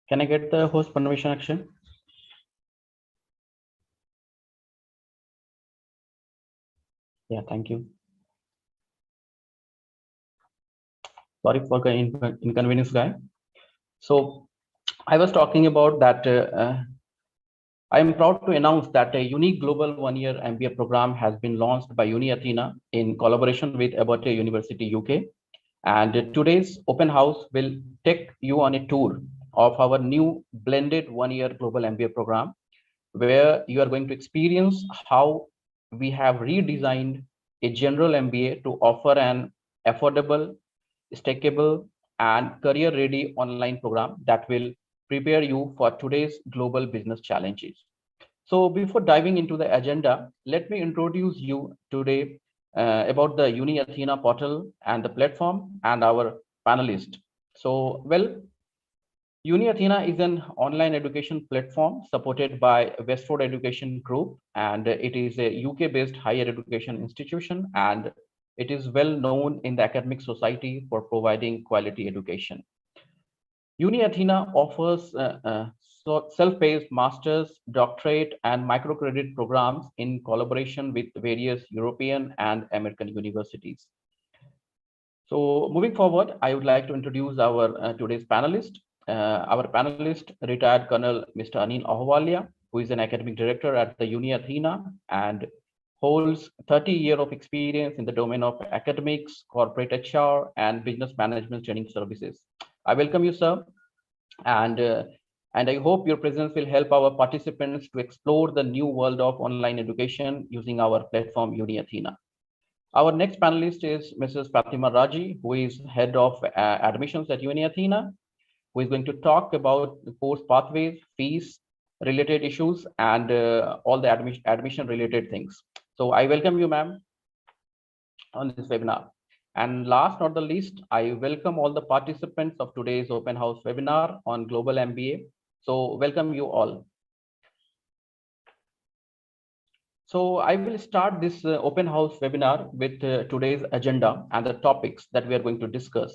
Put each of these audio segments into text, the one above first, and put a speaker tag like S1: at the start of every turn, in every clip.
S1: Can I get the host permission action? Yeah, thank you. Sorry for the inconvenience, guy. So I was talking about that. I am proud to announce that a unique global one-year MBA program has been launched by UniAthena in collaboration with Abertay University, UK. And today's open house will take you on a tour of our new blended one-year global MBA program, where you are going to experience how we have redesigned a general MBA to offer an affordable, stackable, and career-ready online program that will prepare you for today's global business challenges. So before diving into the agenda, let me introduce you today about the UniAthena portal and the platform and our panelist. So, well, UniAthena is an online education platform supported by Westford Education Group, and it is a UK-based higher education institution, and it is well known in the academic society for providing quality education. UniAthena offers self-paced master's, doctorate, and microcredit programs in collaboration with various European and American universities. So moving forward, I would like to introduce our today's panelist. Our panelist, retired Colonel Mr. Anil Ahluwalia, who is an academic director at the UniAthena and holds 30 years of experience in the domain of academics, corporate HR, and business management training services. I welcome you, sir, and I hope your presence will help our participants to explore the new world of online education using our platform UniAthena. Our next panelist is Mrs. Fatima Razi, who is head of admissions at UniAthena, who is going to talk about the course pathways, fees, related issues, and all the admission related things. So I welcome you, ma'am, on this webinar. And last not the least, I welcome all the participants of today's open house webinar on Global MBA. So welcome you all. So I will start this open house webinar with today's agenda and the topics that we are going to discuss.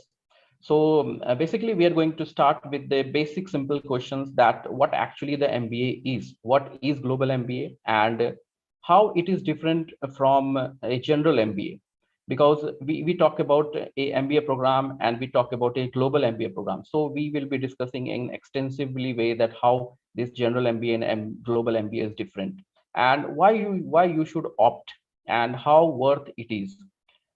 S1: So basically, we are going to start with the basic simple questions that what actually the MBA is, what is Global MBA, and how it is different from a general MBA. Because we talk about a MBA program and we talk about a global MBA program. So we will be discussing in extensively way that how this general MBA and global MBA is different, and why you should opt and how worth it is.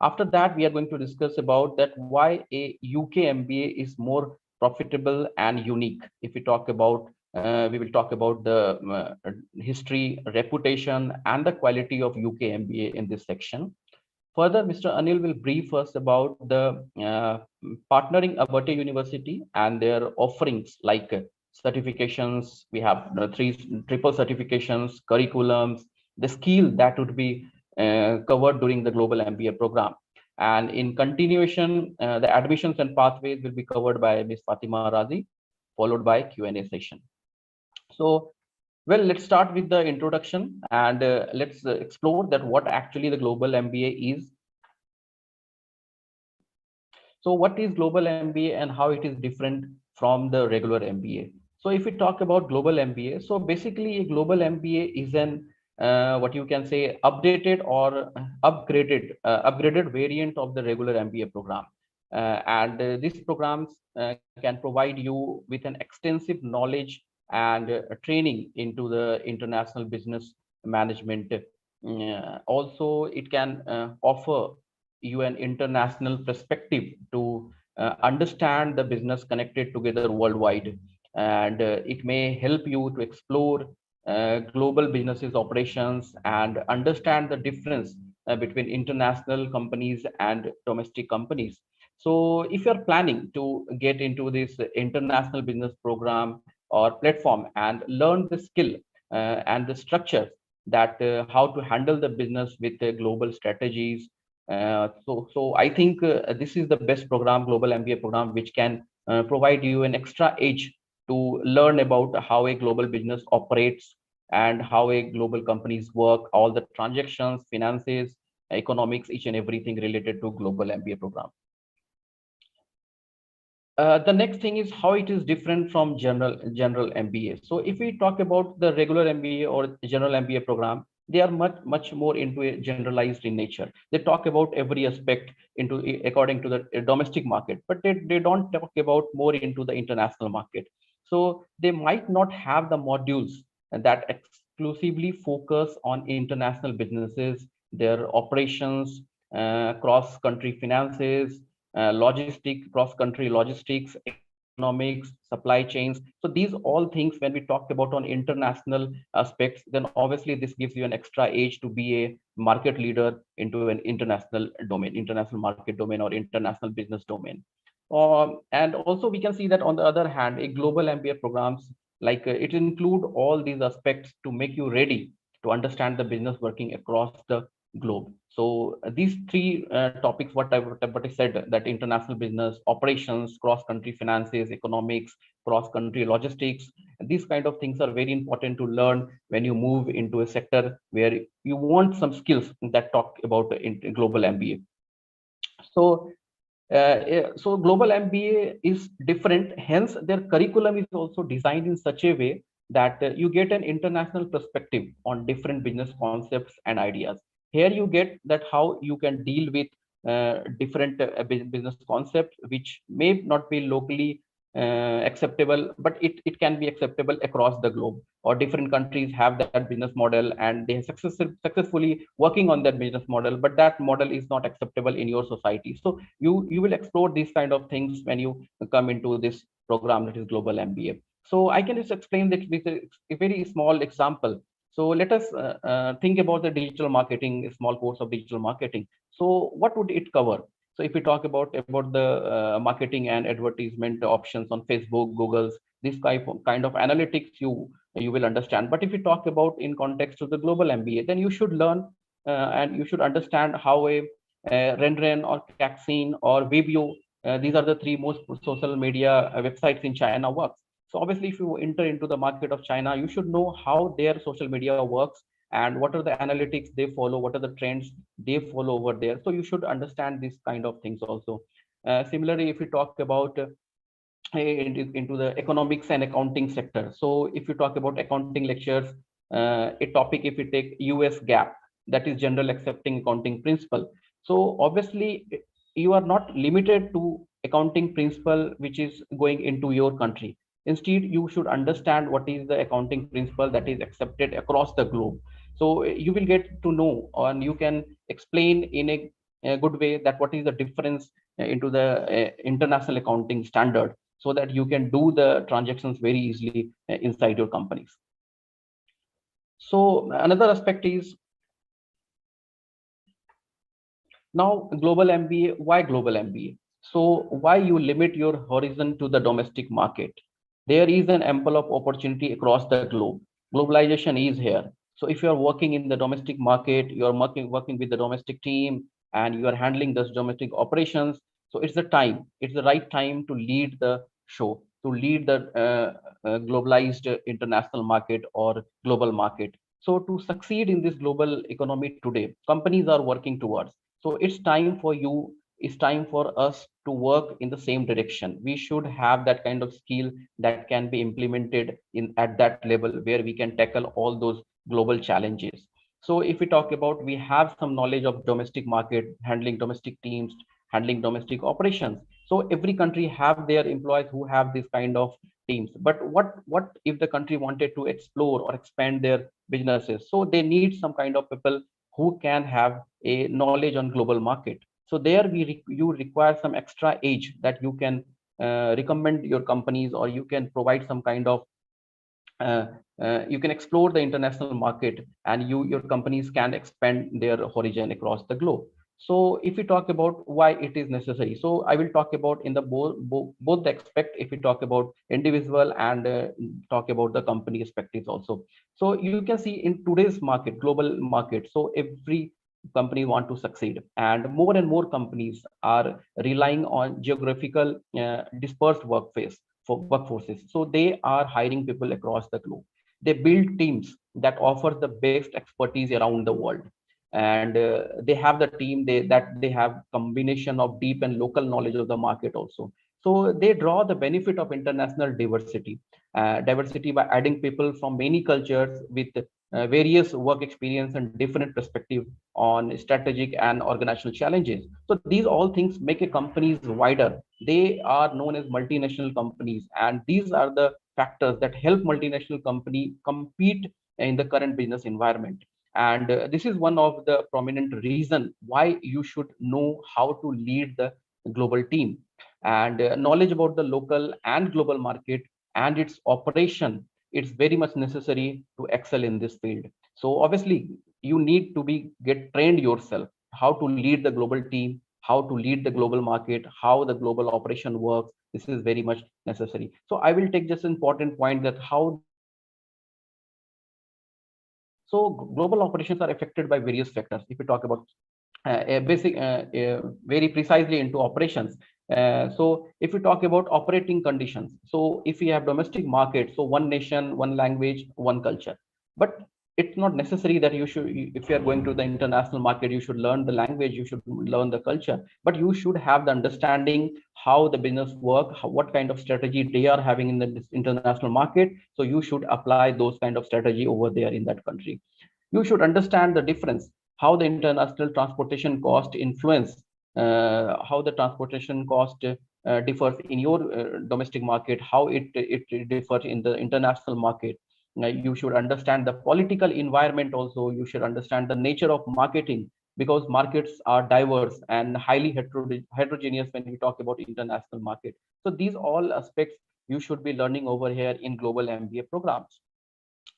S1: After that, we are going to discuss about that why a UK MBA is more profitable and unique. If we talk about we will talk about the history, reputation, and the quality of UK MBA in this section. Further, Mr. Anil will brief us about the partnering Abertay University and their offerings like certifications. We have three triple certifications, curriculums, the skill that would be covered during the Global MBA program. And in continuation, the admissions and pathways will be covered by Ms. Fatima Razi, followed by Q&A session. So, well, let's start with the introduction and let's explore that what actually the Global MBA is. So what is Global MBA and how it is different from the regular MBA? So if we talk about Global MBA, so basically a Global MBA is an what you can say updated or upgraded variant of the regular MBA program. And these programs can provide you with an extensive knowledge and training into the international business management. Also, it can offer you an international perspective to understand the business connected together worldwide, and it may help you to explore global businesses operations and understand the difference between international companies and domestic companies. So if you're planning to get into this international business program or platform and learn the skill and the structure that how to handle the business with global strategies. So I think this is the best program, Global MBA program, which can provide you an extra edge to learn about how a global business operates and how a global companies work, all the transactions, finances, economics, each and everything related to Global MBA program. The next thing is how it is different from general MBA. So if we talk about the regular MBA or general MBA program, they are much more into a generalized in nature. They talk about every aspect into according to the domestic market, but they don't talk about more into the international market. So they might not have the modules that exclusively focus on international businesses, their operations, cross-country finances, cross-country logistics, economics, supply chains. So these all things, when we talk about on international aspects, then obviously this gives you an extra edge to be a market leader into an international domain, international market domain or international business domain. And also we can see that on the other hand, a global MBA programs, like it include all these aspects to make you ready to understand the business working across the globe. So these three topics, what I said, that international business, operations, cross-country finances, economics, cross-country logistics, these kind of things are very important to learn when you move into a sector where you want some skills that talk about in global MBA. So global MBA is different. Hence, their curriculum is also designed in such a way that you get an international perspective on different business concepts and ideas. Here you get that how you can deal with different business concepts, which may not be locally acceptable, but it can be acceptable across the globe. Or different countries have that business model and they are successfully working on that business model, but that model is not acceptable in your society. So you will explore these kind of things when you come into this program, that is Global MBA. So I can just explain that with a very small example. So let us think about the digital marketing, a small course of digital marketing. So what would it cover? So if we talk about the marketing and advertisement options on Facebook, Google's, this kind of analytics you will understand. But if you talk about in context of the global MBA, then you should learn and you should understand how a Renren or Capstone or Vimeo, these are the three most social media websites in China works. So obviously, if you enter into the market of China, you should know how their social media works and what are the analytics they follow, what are the trends they follow over there. So you should understand these kind of things also. Similarly, if we talk about into the economics and accounting sector. So if you talk about accounting lectures, a topic, if you take US GAAP, that is general accepting accounting principle. So obviously you are not limited to accounting principle which is going into your country. Instead, you should understand what is the accounting principle that is accepted across the globe. So you will get to know, and you can explain in a good way that what is the difference into the international accounting standard, so that you can do the transactions very easily inside your companies. So another aspect is now global MBA. Why global MBA? So why you limit your horizon to the domestic market? There is an ample of opportunity across the globe. Globalization is here. So if you are working in the domestic market, you are working with the domestic team, and you are handling those domestic operations. So it's the right time to lead the show, to lead the globalized international market or global market. So to succeed in this global economy today, companies are working towards. So it's time for you, it's time for us to work in the same direction. We should have that kind of skill that can be implemented in at that level where we can tackle all those global challenges. So if we talk about, we have some knowledge of domestic market, handling domestic teams, handling domestic operations. So every country have their employees who have this kind of teams. But what if the country wanted to explore or expand their businesses? So they need some kind of people who can have a knowledge on global market. So there you require some extra edge that you can recommend your companies, or you can provide some kind of uh, you can explore the international market, and your companies can expand their horizon across the globe. So if we talk about why it is necessary, so I will talk about in the both the aspect. If we talk about individual and talk about the company perspectives also. So you can see in today's market, global market, so every company want to succeed, and more companies are relying on geographical dispersed workforce for workforces. So they are hiring people across the globe. They build teams that offer the best expertise around the world, and they have the team that they have combination of deep and local knowledge of the market also. So they draw the benefit of international diversity by adding people from many cultures with various work experience and different perspective on strategic and organizational challenges. So these all things make a companies wider. They are known as multinational companies, and these are the factors that help multinational company compete in the current business environment. And this is one of the prominent reason why you should know how to lead the global team, and knowledge about the local and global market and its operation. It's very much necessary to excel in this field. So obviously you need to be get trained yourself how to lead the global team, how to lead the global market, how the global operation works. This is very much necessary. So I will take just an important point that how the global operations are affected by various factors. So global operations are affected by various factors. If we talk about very precisely into operations. So if we talk about operating conditions, so if we have domestic market, so one nation, one language, one culture. But it's not necessary that you should, if you are going to the international market, you should learn the language, you should learn the culture, but you should have the understanding how the business work, what kind of strategy they are having in the international market. So you should apply those kind of strategy over there in that country. You should understand the difference, how the international transportation cost influence, how the transportation cost differs in your domestic market, how it differs in the international market. You should understand the political environment also. You should understand the nature of marketing, because markets are diverse and highly heterogeneous when we talk about international market. So these all aspects you should be learning over here in global MBA programs.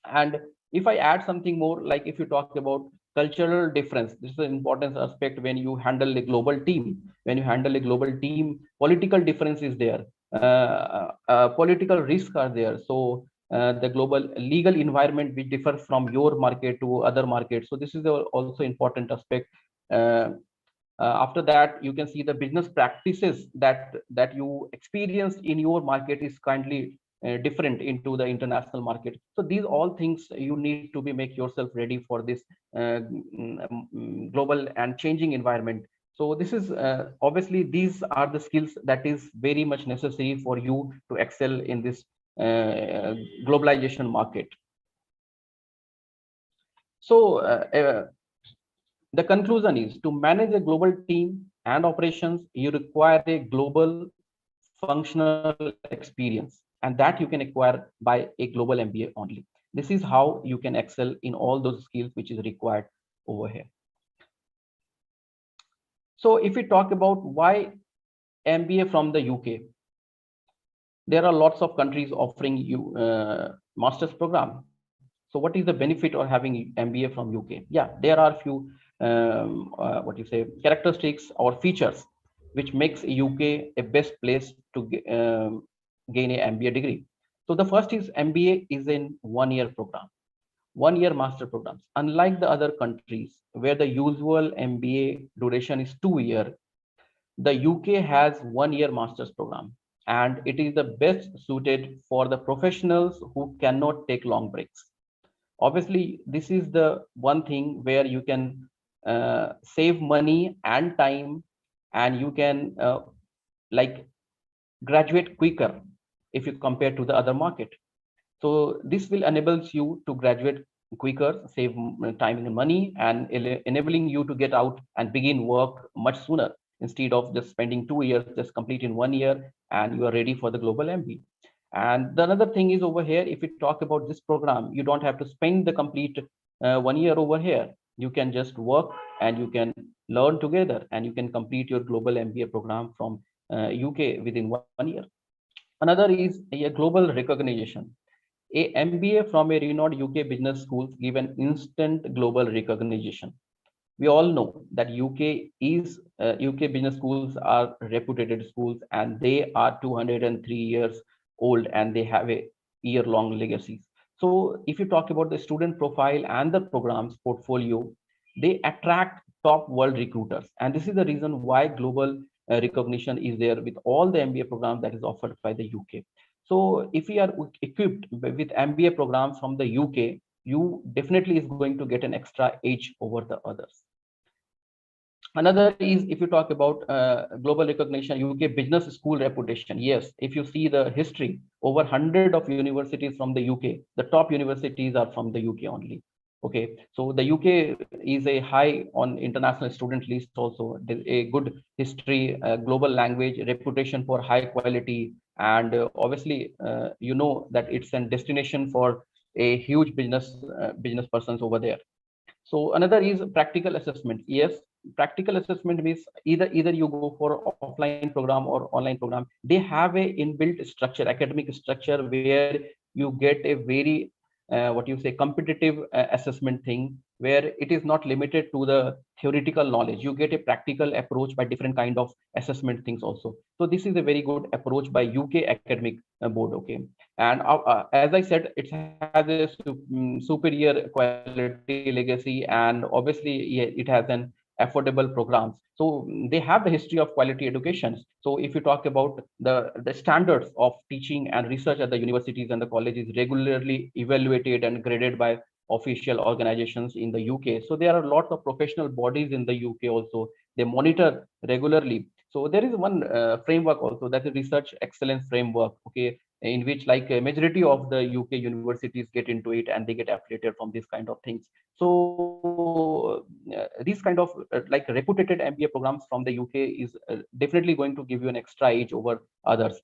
S1: And if I add something more, like if you talk about cultural difference, this is an important aspect when you handle a global team. When you handle a global team, political difference is there, political risks are there. So the global legal environment which differs from your market to other markets. So this is also important aspect. uh, After that, you can see the business practices that you experience in your market is kindly different into the international market. So these all things you need to be make yourself ready for this global and changing environment. So this is obviously these are the skills that is very much necessary for you to excel in this globalization market. So the conclusion is, to manage a global team and operations, you require a global functional experience, and that you can acquire by a global MBA only. This is how you can excel in all those skills which is required over here. So if we talk about why MBA from the UK, there are lots of countries offering you master's program. So what is the benefit of having MBA from UK? Yeah, there are few what you say characteristics or features which makes UK a best place to gain a MBA degree. So the first is MBA is in 1 year program, 1 year master programs. Unlike the other countries where the usual MBA duration is 2 year, the UK has 1 year master's program, and it is the best suited for the professionals who cannot take long breaks. Obviously, this is the one thing where you can save money and time, and you can like graduate quicker if you compare to the other market. So this will enables you to graduate quicker, save time and money, and enabling you to get out and begin work much sooner, instead of just spending 2 years, just complete in 1 year, and you are ready for the global MBA. And the another thing is over here, if we talk about this program, you don't have to spend the complete 1 year over here. You can just work and you can learn together, and you can complete your global MBA program from UK within 1 year. Another is a global recognition. A MBA from a renowned UK business schools give an instant global recognition. We all know that UK business schools are reputed schools, and they are 203 years old, and they have a year-long legacies. So if you talk about the student profile and the programs portfolio, they attract top world recruiters, and this is the reason why global recognition is there with all the MBA programs that is offered by the UK. So if we are equipped with MBA programs from the UK, you definitely is going to get an extra edge over the others. Another is, if you talk about global recognition, UK business school reputation. Yes, if you see the history, over 100 of universities from the UK, the top universities are from the UK only. Okay, so the UK is a high on international student list also. There's a good history, global language, reputation for high quality, and obviously, you know that it's a destination for a huge business persons over there. So another is practical assessment. Yes, practical assessment means either you go for offline program or online program. They have a inbuilt structure, academic structure, where you get a very what you say competitive assessment thing, where it is not limited to the theoretical knowledge. You get a practical approach by different kind of assessment things also. So this is a very good approach by UK academic board. Okay, and as I said, it has a superior quality legacy, and obviously, yeah, it has an affordable programs. So they have the history of quality education. So if you talk about the standards of teaching and research at the universities and the colleges regularly evaluated and graded by official organizations in the UK. So there are lots of professional bodies in the UK also. They monitor regularly. So there is one framework also, that is research excellence framework. Okay, in which like a majority of the UK universities get into it, and they get affiliated from these kind of things. So these kind of like reputed MBA programs from the UK is definitely going to give you an extra edge over others.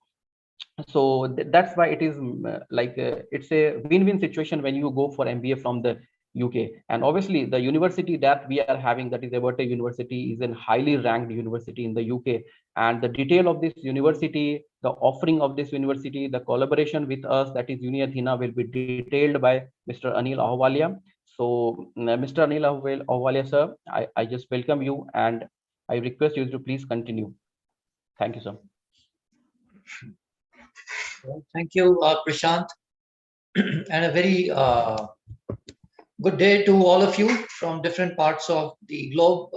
S1: So that's why it is it's a win-win situation when you go for MBA from the UK. And obviously the university that we are having, that is Abertay University, is a highly ranked university in the UK. And the detail of this university, the offering of this university, the collaboration with us, that is UniAthena, will be detailed by Mr. Anil Ahluwalia. So Mr. Anil Ahluwalia, sir, I just welcome you, and I request you to please continue. Thank you, sir.
S2: Well, thank you, Prashant, and a very good day to all of you from different parts of the globe.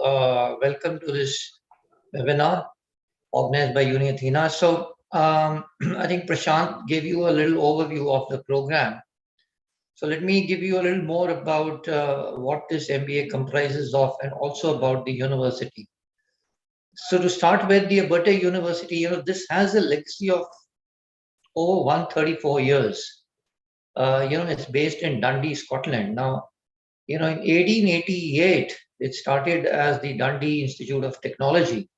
S2: Welcome to this webinar organized by UniAthena. So I think Prashant gave you a little overview of the program. So let me give you a little more about what this MBA comprises of, and also about the university. So to start with, the Abertay University, this has a legacy of over 134 years. It's based in Dundee, Scotland. Now, in 1888, it started as the Dundee Institute of Technology.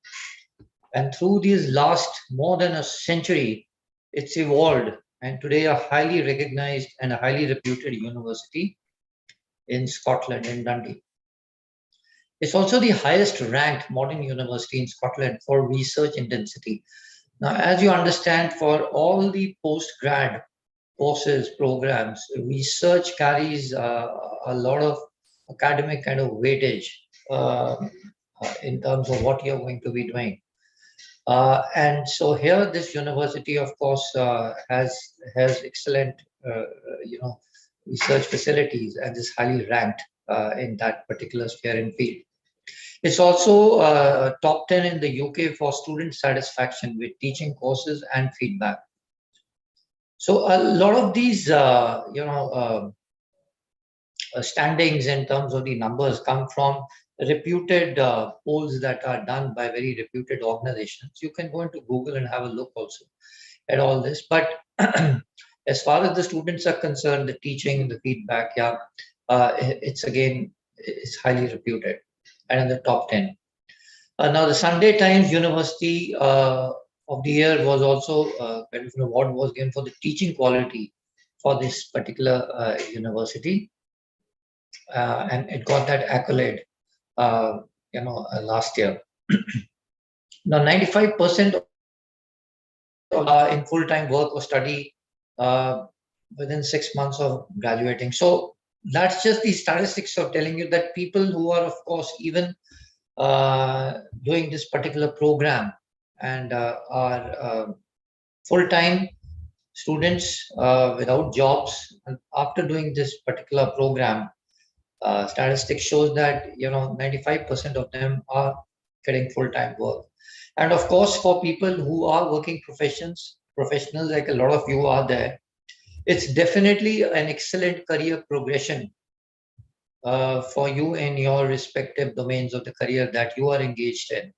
S2: And through these last more than a century, it's evolved, and today a highly recognized and a highly reputed university in Scotland, in Dundee. It's also the highest ranked modern university in Scotland for research intensity. Now, as you understand, for all the post-grad courses, programs, research carries a lot of academic kind of weightage in terms of what you're going to be doing. And so here, this university, of course, has excellent, research facilities, and is highly ranked in that particular sphere and field. It's also top 10 in the UK for student satisfaction with teaching courses and feedback. So a lot of these, standings in terms of the numbers come from reputed polls that are done by very reputed organizations. You can go into Google and have a look also at all this. But as far as the students are concerned, the teaching, the feedback, it's highly reputed and in the top 10. Now, the Sunday Times University of the Year was also kind of an award was given for the teaching quality for this particular university, and it got that accolade, last year. Now, 95% in full-time work or study within 6 months of graduating. So that's just the statistics of telling you that people who are, of course, even doing this particular program and are full-time students without jobs, and after doing this particular program, statistics shows that 95% of them are getting full-time work. And of course, for people who are working professionals like a lot of you are there, it's definitely an excellent career progression for you in your respective domains of the career that you are engaged in.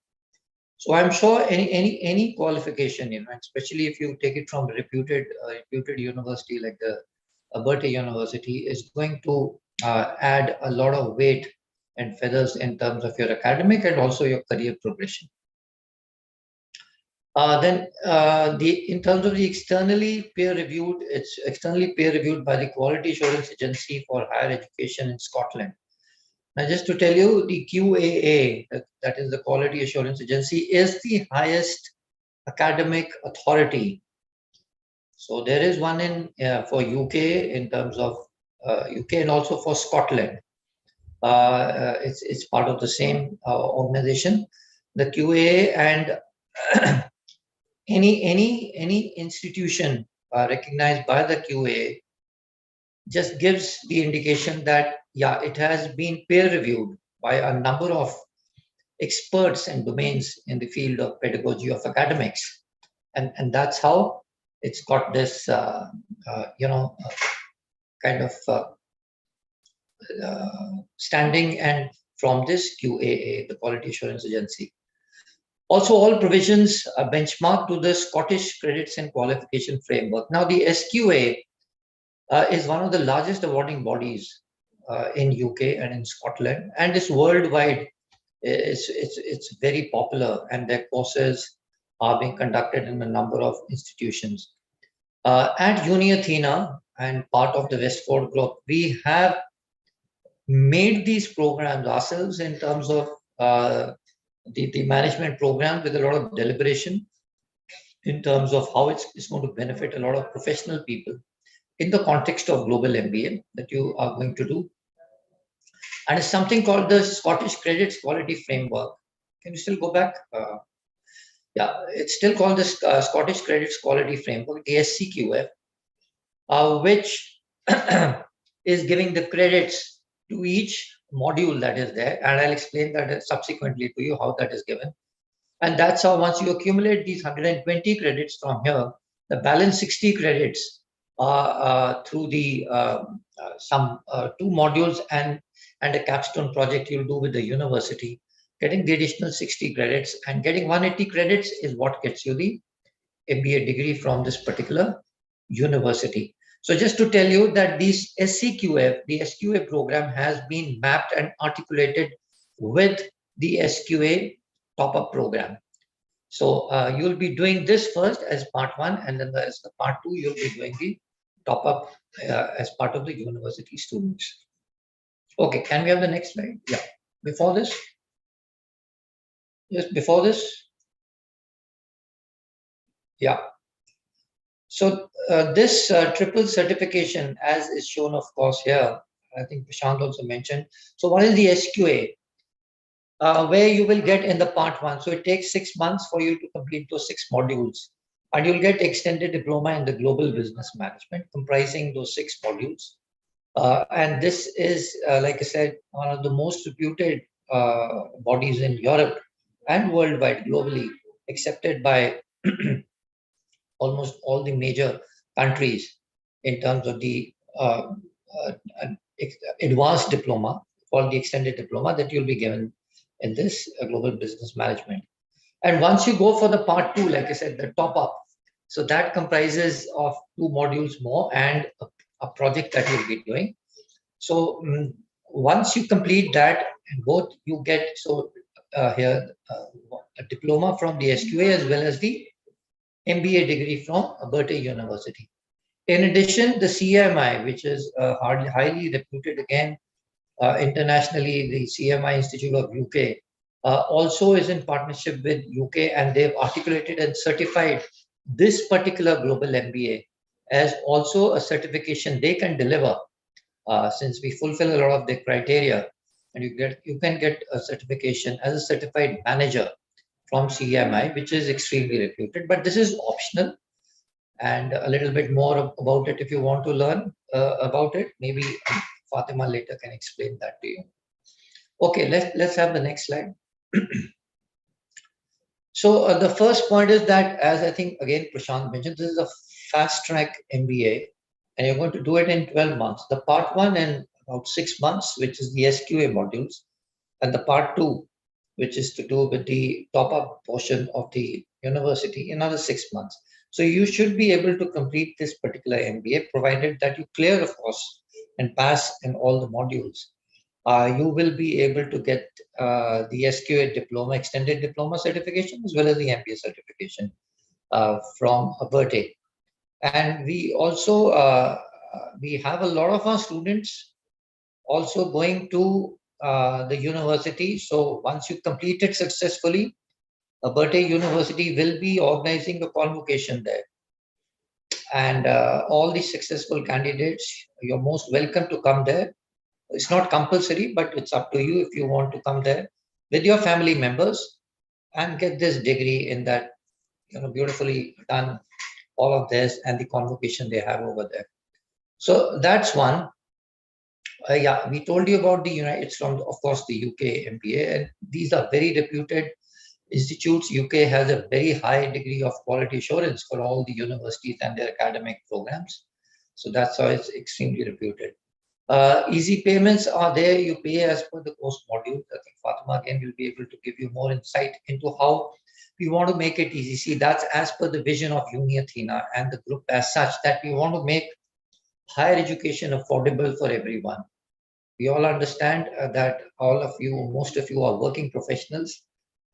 S2: So I'm sure any qualification, especially if you take it from a reputed university like the Abertay University, is going to add a lot of weight and feathers in terms of your academic and also your career progression. Then in terms of the externally peer reviewed, it's externally peer reviewed by the Quality Assurance Agency for Higher Education in Scotland. Now, just to tell you, the QAA, that is the Quality Assurance Agency, is the highest academic authority. So there is one in for UK in terms of UK and also for Scotland. It's part of the same organization, the QAA, and any institution recognized by the QAA just gives the indication that it has been peer reviewed by a number of experts and domains in the field of pedagogy of academics, and that's how it's got this kind of standing, and from this QAA, the Quality Assurance Agency. Also, all provisions are benchmarked to the Scottish Credits and Qualification Framework. Now, the SQA is one of the largest awarding bodies in UK and in Scotland, and it's worldwide. It's very popular, and their courses are being conducted in a number of institutions. At UniAthena and part of the Westford Group, we have made these programs ourselves in terms of the management program with a lot of deliberation in terms of how it's going to benefit a lot of professional people in the context of Global MBA that you are going to do. And it's something called the Scottish Credits Quality Framework. Can you still go back? It's still called the Scottish Credits Quality Framework, the SCQF, which is giving the credits to each module that is there. And I'll explain that subsequently to you how that is given. And that's how once you accumulate these 120 credits from here, the balance 60 credits through the some 2 modules and a capstone project you'll do with the university, getting the additional 60 credits, and getting 180 credits is what gets you the MBA degree from this particular university. So just to tell you that this SCQF, the SQA program has been mapped and articulated with the SQA top-up program. So you'll be doing this first as part 1, and then as the part 2, you'll be doing the top-up as part of the university students. Okay, can we have the next slide? Yeah, before this. Yes, before this. Yeah. So this triple certification, as is shown, of course, here, I think Prashant also mentioned. So what is the SQA? Where you will get in the part 1. So it takes 6 months for you to complete those 6 modules. And you'll get extended diploma in the global business management, comprising those 6 modules. And this is, like I said, one of the most reputed bodies in Europe and worldwide, globally, accepted by almost all the major countries in terms of the advanced diploma, called the extended diploma, that you'll be given in this global business management. And once you go for the part 2, like I said, the top up, so that comprises of 2 modules more and a project that you'll be doing. So once you complete that, and both you get, so here a diploma from the SQA as well as the MBA degree from Abertay University. In addition, the CMI, which is highly reputed again internationally, the CMI Institute of UK, also is in partnership with UK, and they've articulated and certified this particular global MBA as also a certification they can deliver since we fulfill a lot of the criteria, and you can get a certification as a certified manager from CMI, which is extremely reputed. But this is optional, and a little bit more about it if you want to learn about it. Maybe Fatima later can explain that to you. Okay, let's have the next slide. So the first point is that, as I think again Prashant mentioned, this is a fast track MBA, and you're going to do it in 12 months. The part one in about 6 months, which is the SQA modules, and the part two, which is to do with the top up portion of the university, another 6 months. So you should be able to complete this particular MBA, provided that you clear, of course, and pass in all the modules. You will be able to get the SQA diploma, extended diploma certification, as well as the MBA certification from Abertay. And we also, we have a lot of our students also going to the university. So once you complete it successfully, Abertay University will be organizing a convocation there. And all the successful candidates, you're most welcome to come there. It's not compulsory, but it's up to you if you want to come there with your family members and get this degree in that, beautifully done, all of this and the convocation they have over there. So that's one. Yeah, we told you about the it's from, of course, the UK MBA, and these are very reputed institutes. UK has a very high degree of quality assurance for all the universities and their academic programs. So that's why it's extremely reputed. Easy payments are there. You pay as per the course module. I think Fatima again will be able to give you more insight into how we want to make it easy. See, that's as per the vision of UniAthena and the group as such, that we want to make higher education affordable for everyone. We all understand that all of you, most of you are working professionals,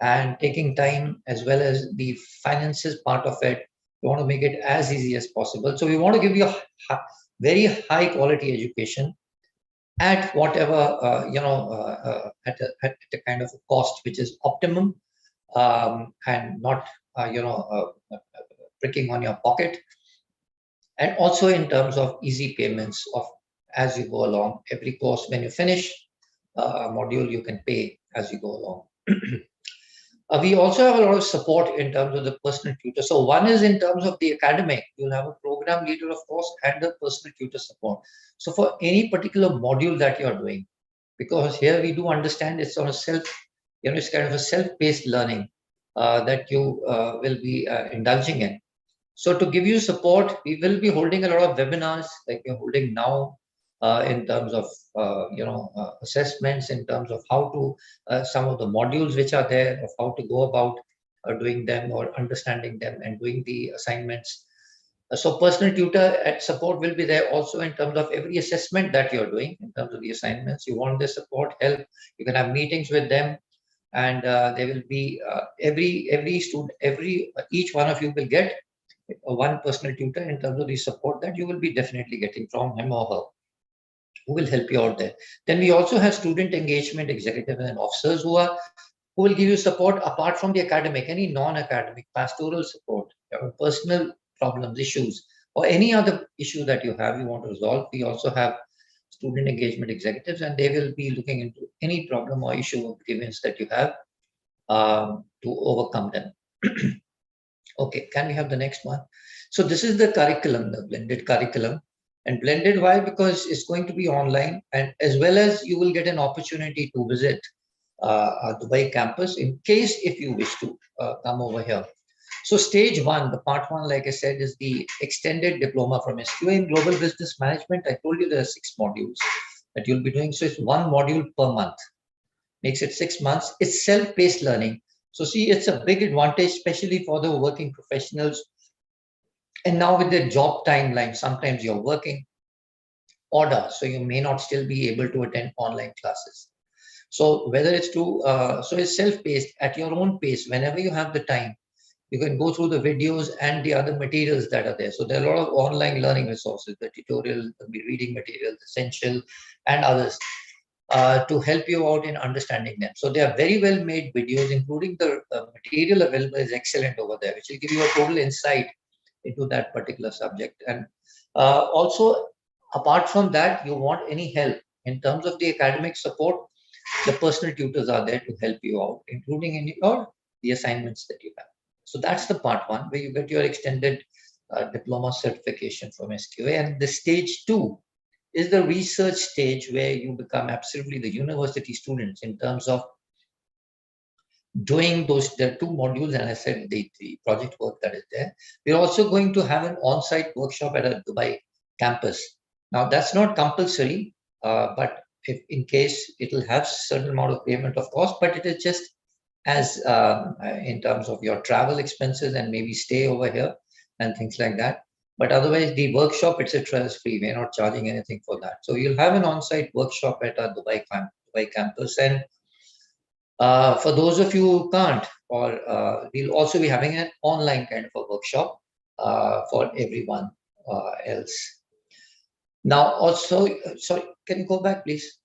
S2: and taking time as well as the finances part of it, we want to make it as easy as possible. So we want to give you a very high quality education at whatever, at a kind of a cost which is optimum, and not, pricking on your pocket. And also in terms of easy payments of as you go along. Every course, when you finish a module, you can pay as you go along. We also have a lot of support in terms of the personal tutor. So one is in terms of the academic, you'll have a program leader, of course, and the personal tutor support. So for any particular module that you're doing, because here we do understand it's on a it's kind of a self-paced learning that you will be indulging in. So to give you support, we will be holding a lot of webinars like we're holding now, in terms of assessments, in terms of how to some of the modules which are there, of how to go about doing them or understanding them and doing the assignments. So personal tutor at support will be there also in terms of every assessment that you're doing, in terms of the assignments. You want the support, help, you can have meetings with them, and there will be every student, each one of you will get one personal tutor in terms of the support that you will be definitely getting from him or her, who will help you out there. Then we also have student engagement executives and officers who will give you support apart from the academic, any non-academic, pastoral support, personal problems, issues, or any other issue that you have, you want to resolve. We also have student engagement executives, and they will be looking into any problem or issue or grievance that you have to overcome them. Okay, can we have the next one? So this is the curriculum, the blended curriculum. And blended, why? Because it's going to be online, and as well as you will get an opportunity to visit Dubai campus in case if you wish to come over here. So stage one, the part one, like I said, is the extended diploma from SQA in Global Business Management. I told you there are 6 modules that you'll be doing. So it's 1 module per month, makes it 6 months. It's self-paced learning. So see, it's a big advantage, especially for the working professionals. And now with the job timeline, sometimes you're working order, so you may not still be able to attend online classes. So whether it's so it's self-paced at your own pace. Whenever you have the time, you can go through the videos and the other materials that are there. So there are a lot of online learning resources, the tutorial, the reading materials, essential, and others to help you out in understanding them. So they are very well made videos, including the material available is excellent over there, which will give you a total insight into that particular subject. And also Apart from that, you want any help in terms of the academic support, the personal tutors are there to help you out, including in your the assignments that you have. So that's the part one where you get your extended diploma certification from SQA. And the stage two is the research stage where you become absolutely the university students in terms of doing those. There are two modules, and I said the project work that is there. We're also going to have an on-site workshop at a Dubai campus. Now that's not compulsory, but if in case it will have certain amount of payment of cost, but it is just as in terms of your travel expenses and maybe stay over here and things like that. But otherwise, the workshop, etc., is free. We're not charging anything for that. So you'll have an on-site workshop at our Dubai campus. And for those of you who can't, or we'll also be having an online kind of a workshop for everyone else. Now, also, sorry, can you go back, please?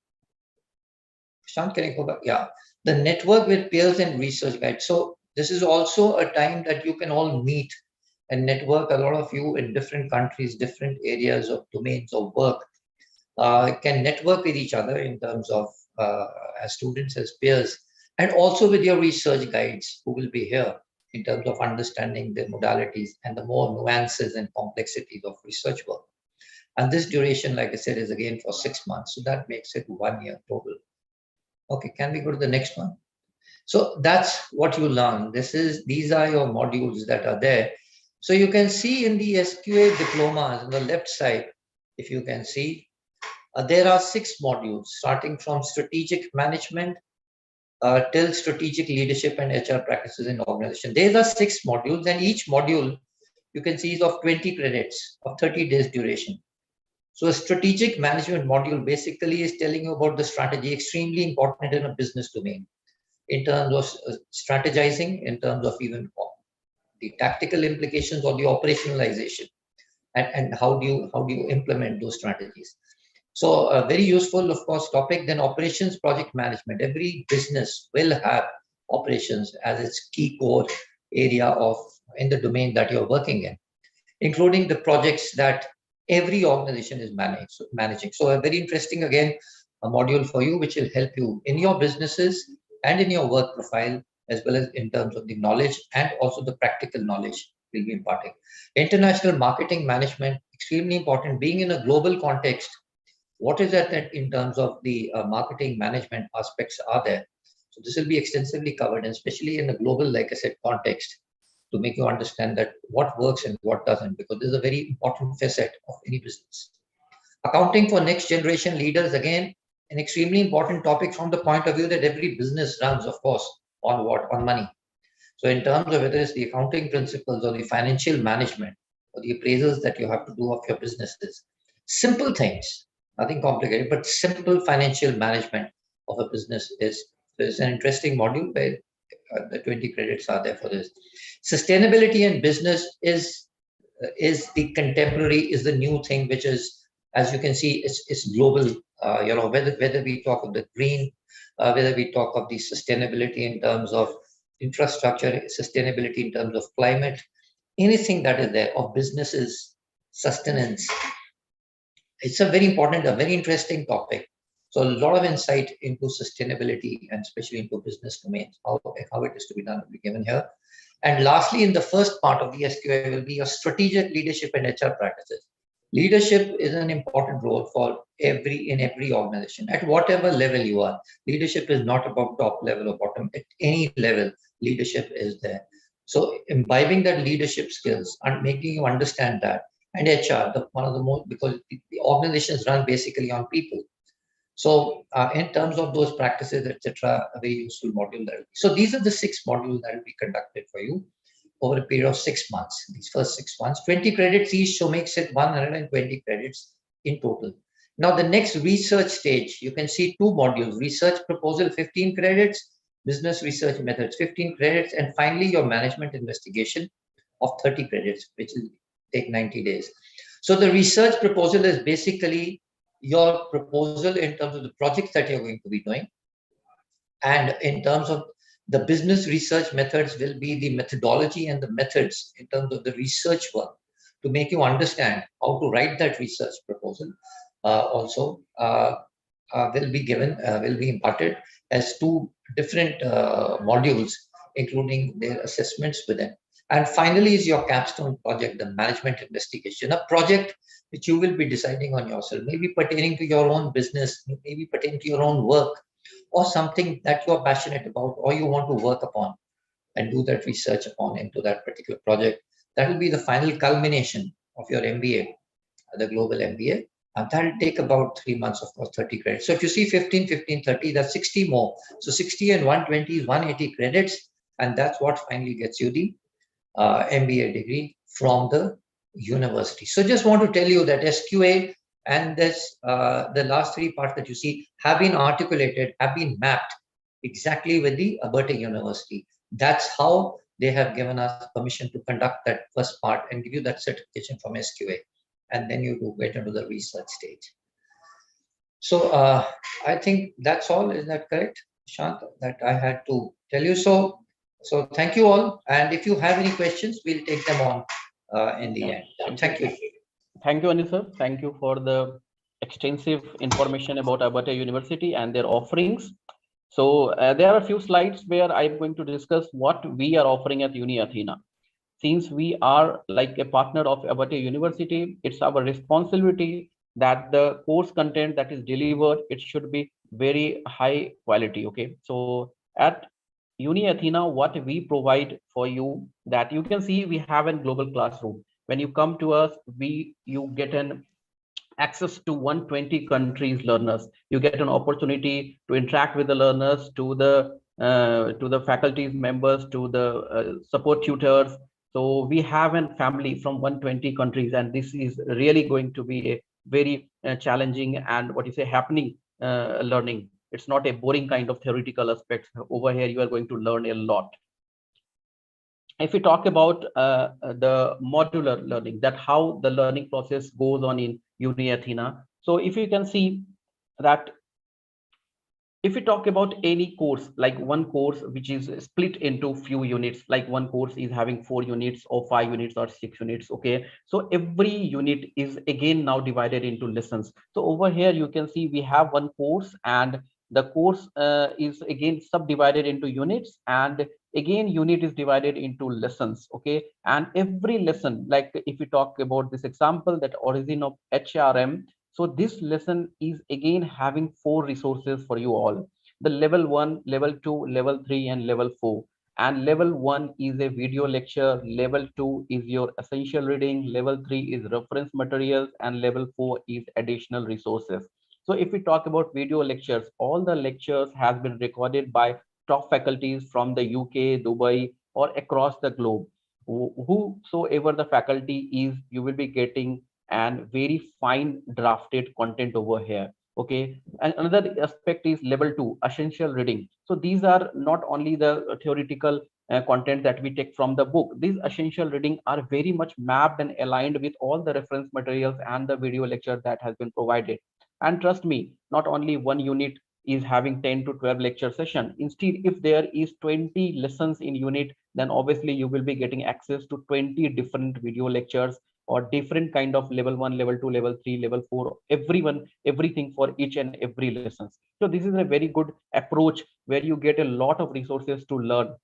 S2: Prashant, can you go back? Yeah. The network with peers and research guides. So this is also a time that you can all meet and network. A lot of you in different countries, different areas of domains of work can network with each other in terms of as students, as peers, and also with your research guides who will be here in terms of understanding the modalities and the more nuances and complexities of research work. And this duration, like I said, is again for 6 months. So that makes it 1 year total. Okay, can we go to the next one? So that's what you learn. These are your modules that are there. So you can see in the SQA diplomas on the left side, if you can see, there are 6 modules starting from strategic management till strategic leadership and HR practices in organization. There are 6 modules, and each module you can see is of 20 credits of 30 days duration. So a strategic management module basically is telling you about the strategy, extremely important in a business domain, in terms of strategizing, in terms of even the tactical implications or the operationalization, and how do you implement those strategies. So a very useful, of course, topic. Then operations project management. Every business will have operations as its key core area of in the domain that you're working in, including the projects that every organization is managing. So a very interesting, again, a module for you, which will help you in your businesses and in your work profile, as well as in terms of the knowledge and also the practical knowledge will be imparting. International marketing management, extremely important. Being in a global context, what is that in terms of the marketing management aspects are there? So this will be extensively covered, and especially in the global, like I said, context, to make you understand that what works and what doesn't, because this is a very important facet of any business. Accounting for next generation leaders, again, an extremely important topic from the point of view that every business runs, of course, on what? On money. So in terms of whether it's the accounting principles or the financial management or the appraisals that you have to do of your businesses, simple things, nothing complicated, but simple financial management of a business is an interesting module where the 20 credits are there for this. Sustainability in business is the contemporary, is the new thing, which is, as you can see, it's global. Whether we talk of the green, whether we talk of the sustainability in terms of infrastructure, sustainability in terms of climate, anything that is there of businesses, sustenance. It's a very important, a very interesting topic. So a lot of insight into sustainability and especially into business domains, how it is to be done will be given here. And lastly, in the first part of the SQA will be your strategic leadership and HR practices. Leadership is an important role for in every organization, at whatever level you are. Leadership is not about top level or bottom. At any level, leadership is there. So imbibing that leadership skills and making you understand that. And HR, one of the most, because the organizations run basically on people. So in terms of those practices, etc., a very useful module that will be. So these are the 6 modules that will be conducted for you over a period of 6 months. These first 6 months, 20 credits each, so makes it 120 credits in total. Now the next research stage, you can see 2 modules: research proposal 15 credits, business research methods 15 credits, and finally your management investigation of 30 credits, which will take 90 days. So the research proposal is basically your proposal in terms of the projects that you're going to be doing. And in terms of the business research methods will be the methodology and the methods in terms of the research work to make you understand how to write that research proposal also will be given, will be imparted as two different modules, including their assessments within. And finally is your capstone project, the management investigation, a project which you will be deciding on yourself, maybe pertaining to your own business, maybe pertaining to your own work, or something that you're passionate about or you want to work upon and do that research upon into that particular project. That will be the final culmination of your MBA, the Global MBA. And that will take about 3 months, of course, 30 credits. So if you see 15, 15, 30, that's 60 more. So 60 and 120 is 180 credits. And that's what finally gets you the MBA degree from the university. So just want to tell you that SQA and this the last three parts that you see have been articulated, have been mapped exactly with the Abertay University. That's how they have given us permission to conduct that first part and give you that certification from SQA. And then you do get into the research stage. So I think that's all. Is that correct, Shant? That I had to tell you. So thank you all. And if you have any questions, we'll take them on in the end. Thank you.
S1: Thank you, Anil sir. Thank you for the extensive information about Abertay University and their offerings. So there are a few slides where I'm going to discuss what we are offering at UniAthena. Since we are like a partner of Abertay University, it's our responsibility that the course content that is delivered, it should be very high quality. Okay, so at UniAthena, what we provide for you, that you can see we have a global classroom. When you come to us, you get an access to 120 countries learners. You get an opportunity to interact with the learners, to the faculties members, to the support tutors. So we have a family from 120 countries, and this is really going to be a very challenging and what you say happening learning. It's not a boring kind of theoretical aspect. Over here, you are going to learn a lot. If we talk about the modular learning, that how the learning process goes on in UniAthena. So if you can see that if we talk about any course, like one course which is split into few units, like one course is having 4 units or 5 units or 6 units. Okay, so every unit is again now divided into lessons. So over here you can see we have one course, and the course is again subdivided into units, and again unit is divided into lessons. Okay, and every lesson, like if we talk about this example, that origin of HRM, so this lesson is again having 4 resources for you all: the level 1, level 2, level 3, and level 4. And level 1 is a video lecture, level 2 is your essential reading, level 3 is reference materials, and level 4 is additional resources. So if we talk about video lectures, all the lectures have been recorded by top faculties from the UK, Dubai, or across the globe. Whosoever the faculty is, you will be getting and very fine drafted content over here. Okay, and another aspect is level 2, essential reading. So these are not only the theoretical content that we take from the book. These essential reading are very much mapped and aligned with all the reference materials and the video lecture that has been provided. And trust me, not only one unit is having 10 to 12 lecture session. Instead, if there is 20 lessons in unit, then obviously you will be getting access to 20 different video lectures or different kind of level 1, level 2, level 3, level 4, everything for each and every lessons. So this is a very good approach where you get a lot of resources to learn.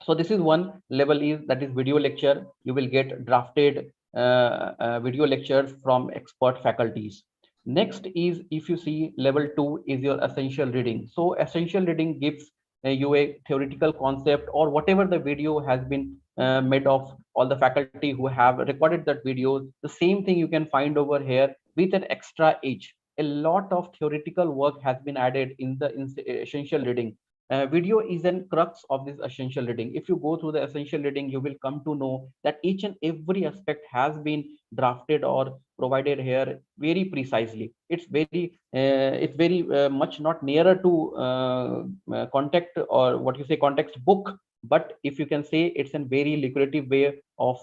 S1: So this is one level, is that is video lecture. You will get drafted video lectures from expert faculties. Next is, if you see, level 2 is your essential reading. So essential reading gives you a theoretical concept or whatever the video has been made of all the faculty who have recorded that video. The same thing you can find over here with an extra edge. A lot of theoretical work has been added in the essential reading. Video is an crux of this essential reading. If you go through the essential reading, you will come to know that each and every aspect has been drafted or provided here very precisely. It's very much not nearer to contact, or what you say, context book, but if you can say, it's a very lucrative way of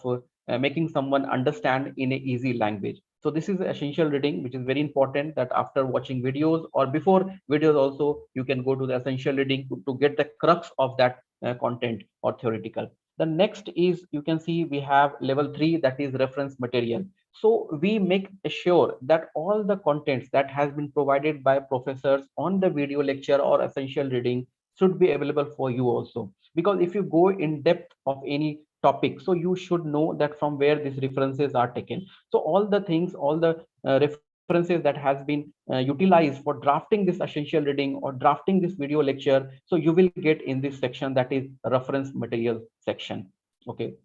S1: making someone understand in a easy language. So this is essential reading, which is very important, that after watching videos or before videos also, you can go to the essential reading to get the crux of that content or theoretical. The next is, you can see we have level 3, that is reference material. So we make sure that all the contents that has been provided by professors on the video lecture or essential reading should be available for you also. Because if you go in depth of any topic, so you should know that from where these references are taken. So all the things, all the references that has been utilized for drafting this essential reading or drafting this video lecture, so you will get in this section, that is reference material section. Okay.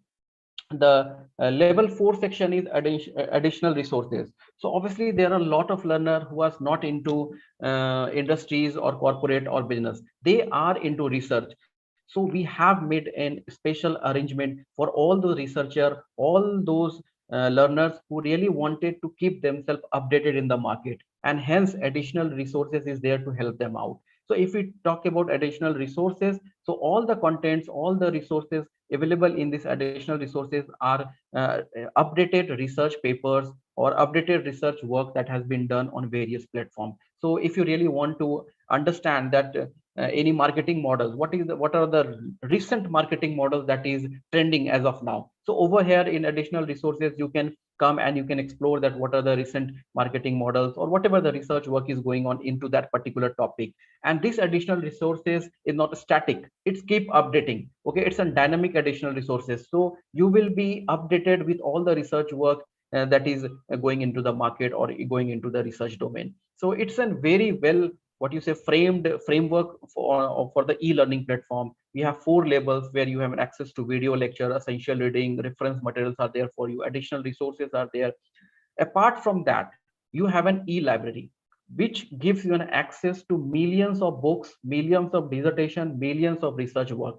S1: The level 4 section is additional resources. So obviously there are a lot of learner who are not into industries or corporate or business, they are into research. So we have made an special arrangement for all those researcher, all those learners who really wanted to keep themselves updated in the market, and hence additional resources is there to help them out. So if we talk about additional resources, so all the contents, all the resources available in these additional resources are updated research papers or updated research work that has been done on various platforms. So if you really want to understand that any marketing models, what are the recent marketing models that is trending as of now, so over here in additional resources you can come and you can explore that what are the recent marketing models or whatever the research work is going on into that particular topic. And this additional resources is not static, it's keep updating. Okay, it's a dynamic additional resources, so you will be updated with all the research work that is going into the market or going into the research domain. So it's a very well, what you say, framed framework for the e-learning platform. We have 4 levels where you have access to video lecture, essential reading, reference materials are there for you, additional resources are there. Apart from that, you have an e-library which gives you an access to millions of books, millions of dissertation, millions of research work.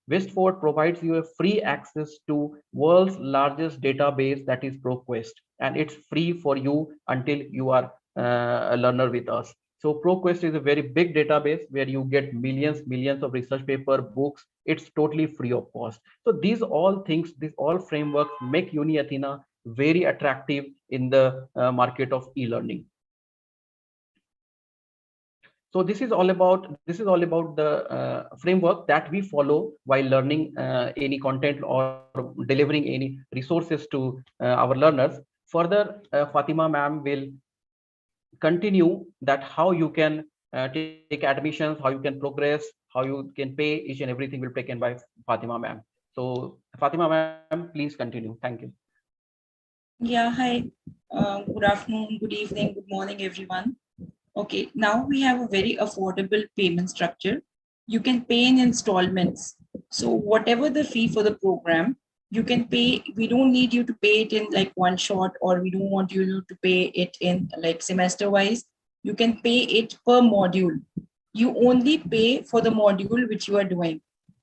S1: Westford provides you a free access to world's largest database, that is ProQuest, and it's free for you until you are a learner with us. So ProQuest is a very big database where you get millions of research paper, books. It's totally free of cost. So these all things, these all frameworks make UniAthena very attractive in the market of e-learning. So this is all about the framework that we follow while learning any content or delivering any resources to our learners. Further, Fatima ma'am will continue that how you can take admissions, how you can progress, how you can pay, each and everything will be taken by Fatima ma'am. So Fatima ma'am, please continue. Thank you.
S3: Yeah, hi. Good afternoon, good evening, good morning, everyone. Okay, now we have a very affordable payment structure. You can pay in installments. So whatever the fee for the program, you can pay. We don't need you to pay it in like one shot, or we don't want you to pay it in like semester wise. You can pay it per module. You only pay for the module which you are doing.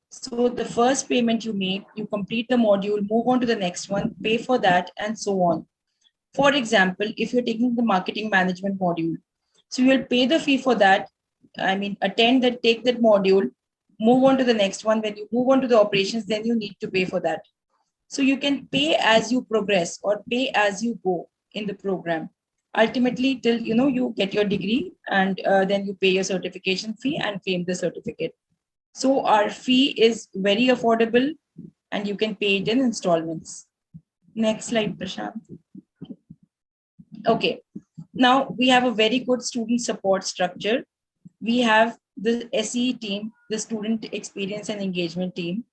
S3: So the first payment you make, you complete the module, move on to the next one, pay for that, and so on. For example, if you're taking the marketing management module, so you'll pay the fee for that. I mean, attend that, take that module, move on to the next one. When you move on to the operations, then you need to pay for that. So you can pay as you progress or pay as you go in the program. Ultimately, till you get your degree, and then you pay your certification fee and claim the certificate. So our fee is very affordable, and you can pay it in installments. Next slide, Prashant. Okay, now we have a very good student support structure. We have the SE team, the student experience and engagement team,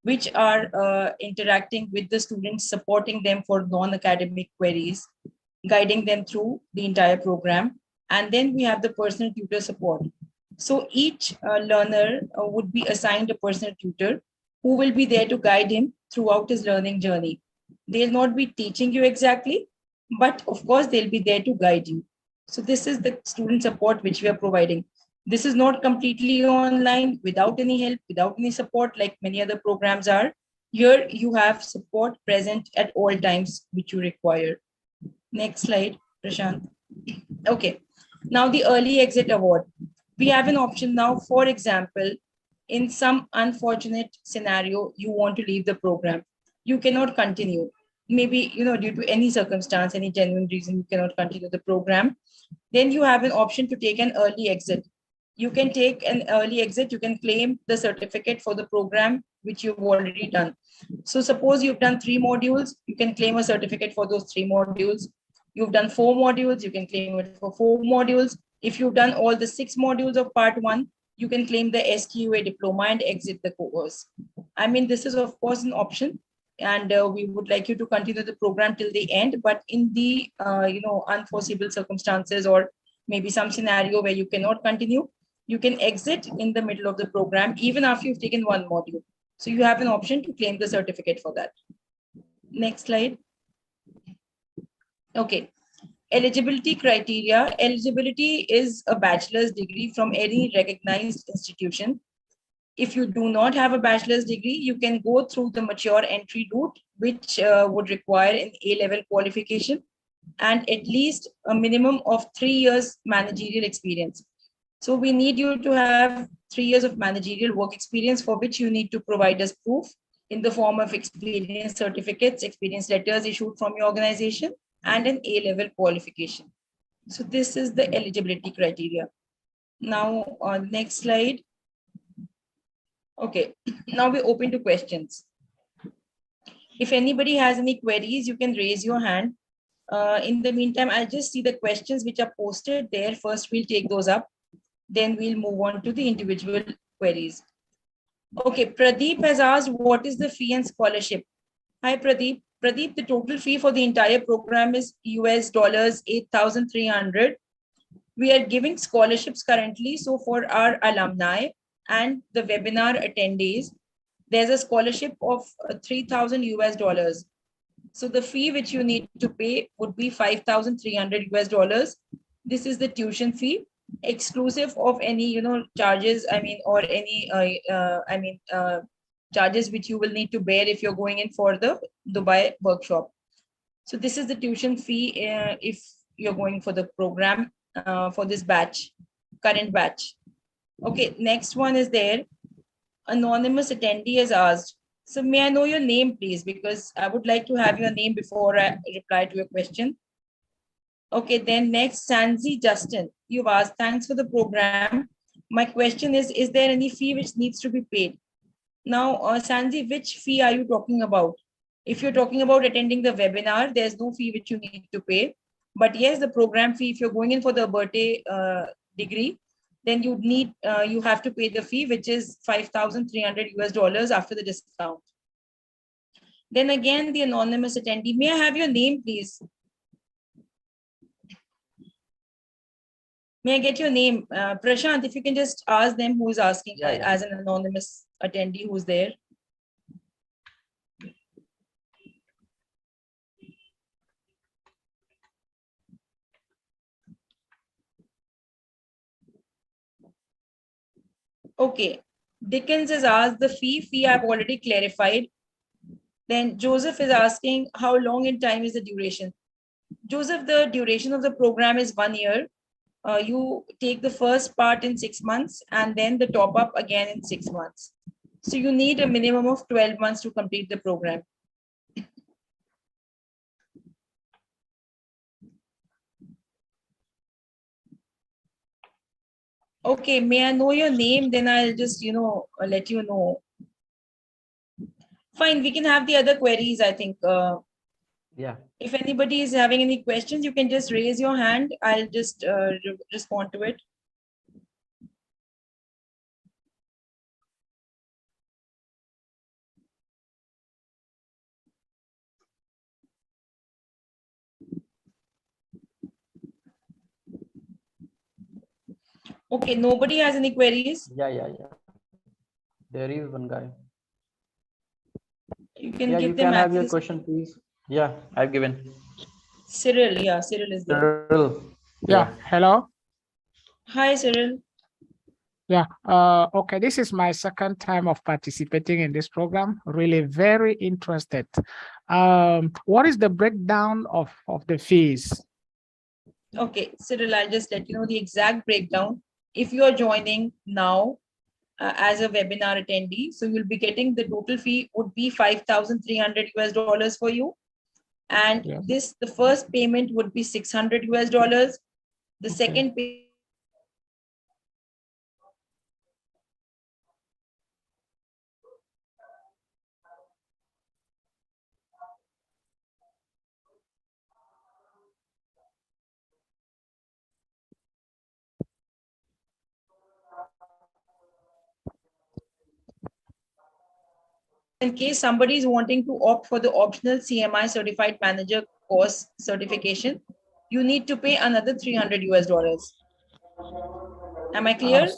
S3: which are interacting with the students, supporting them for non-academic queries, guiding them through the entire program. And then we have the personal tutor support. So each learner would be assigned a personal tutor who will be there to guide him throughout his learning journey. They'll not be teaching you exactly, but of course they'll be there to guide you. So this is the student support which we are providing. This is not completely online without any help, without any support like many other programs are. Here you have support present at all times which you require. Next slide, Prashant. Okay, now the early exit award. We have an option now. For example, in some unfortunate scenario, you want to leave the program. You cannot continue. Maybe, due to any circumstance, any genuine reason, you cannot continue the program. Then you have an option to take an early exit. You can take an early exit. You can claim the certificate for the program which you've already done. So suppose you've done 3 modules, you can claim a certificate for those 3 modules. You've done 4 modules, you can claim it for 4 modules. If you've done all the 6 modules of part 1, you can claim the SQA diploma and exit the course. I mean, this is of course an option, and we would like you to continue the program till the end. But in the unforeseeable circumstances, or maybe some scenario where you cannot continue, you can exit in the middle of the program, even after you've taken 1 module. So you have an option to claim the certificate for that. Next slide. Okay. Eligibility criteria. Eligibility is a bachelor's degree from any recognized institution. If you do not have a bachelor's degree, you can go through the mature entry route, which would require an A-level qualification and at least a minimum of 3 years managerial experience. So we need you to have 3 years of managerial work experience, for which you need to provide us proof in the form of experience certificates, experience letters issued from your organization, and an A-level qualification. So this is the eligibility criteria. Now, on next slide. Okay, now we're open to questions. If anybody has any queries, you can raise your hand. In the meantime, I'll just see the questions which are posted there. First, we'll take those up. Then we'll move on to the individual queries. Okay, Pradeep has asked, what is the fee and scholarship? Hi, Pradeep. Pradeep, the total fee for the entire program is US dollars 8,300. We are giving scholarships currently. So for our alumni and the webinar attendees, there's a scholarship of 3,000 US dollars. So the fee which you need to pay would be 5,300 US dollars. This is the tuition fee, exclusive of any charges, or any charges which you will need to bear if you're going in for the Dubai workshop. So this is the tuition fee if you're going for the program for this batch, current batch. Okay, next one is there. Anonymous attendee has asked, so may I know your name, please? Because I would like to have your name before I reply to your question. Okay, then next, Sanzi Justin, you've asked, thanks for the program. My question is there any fee which needs to be paid? Now, Sanzi, which fee are you talking about? If you're talking about attending the webinar, there's no fee which you need to pay. But yes, the program fee, if you're going in for the Abertay degree, then you have to pay the fee, which is 5,300 US dollars after the discount. Then again, the anonymous attendee, may I have your name, please? May I get your name? Prashant, if you can just ask them who is asking as an anonymous attendee who's there. Okay, Dickens has asked the fee I've already clarified. Then Joseph is asking how long in time is the duration? Joseph, the duration of the program is 1 year. You take the first part in 6 months and then the top up again in 6 months. So you need a minimum of 12 months to complete the program. Okay, may I know your name? Then I'll just, let you know. Fine, we can have the other queries, I think.
S1: Yeah.
S3: If anybody is having any questions, you can just raise your hand. I'll just respond to it. Okay, nobody has any queries?
S1: Yeah. There is one guy.
S3: You can
S1: yeah,
S3: give
S1: you
S3: them
S1: can have
S3: access.
S1: your question, please. Yeah, I've given.
S3: Cyril, yeah, Cyril is there.
S1: Cyril.
S4: Yeah, hello.
S3: Hi, Cyril.
S4: Yeah, okay, this is my second time of participating in this program. Really very interested. What is the breakdown of the fees?
S3: Okay, Cyril, I'll just let you know the exact breakdown. If you are joining now as a webinar attendee, so you'll be getting the total fee would be 5,300 US dollars for you. And the first payment would be 600 US dollars. The second payment In case somebody is wanting to opt for the optional CMI Certified Manager course certification, you need to pay another $300. Am I clear?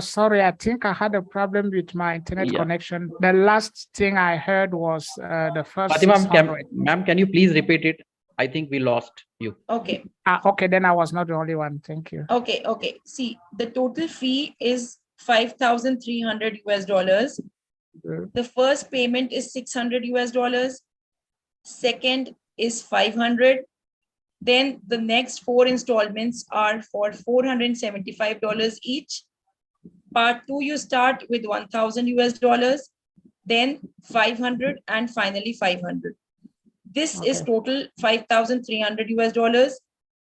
S4: Sorry, I think I had a problem with my internet
S1: Yeah.
S4: connection. The last thing I heard was the first
S1: Fatima,
S4: 600.
S1: ma'am, can you please repeat it? I think we lost you.
S3: Okay.
S4: Okay, then I was not the only one. Thank you.
S3: Okay. See, the total fee is $5,300. The first payment is $600. Second is 500. Then the next 4 installments are for $475 each. Part 2, you start with $1,000, then 500, and finally 500. This is total $5,300.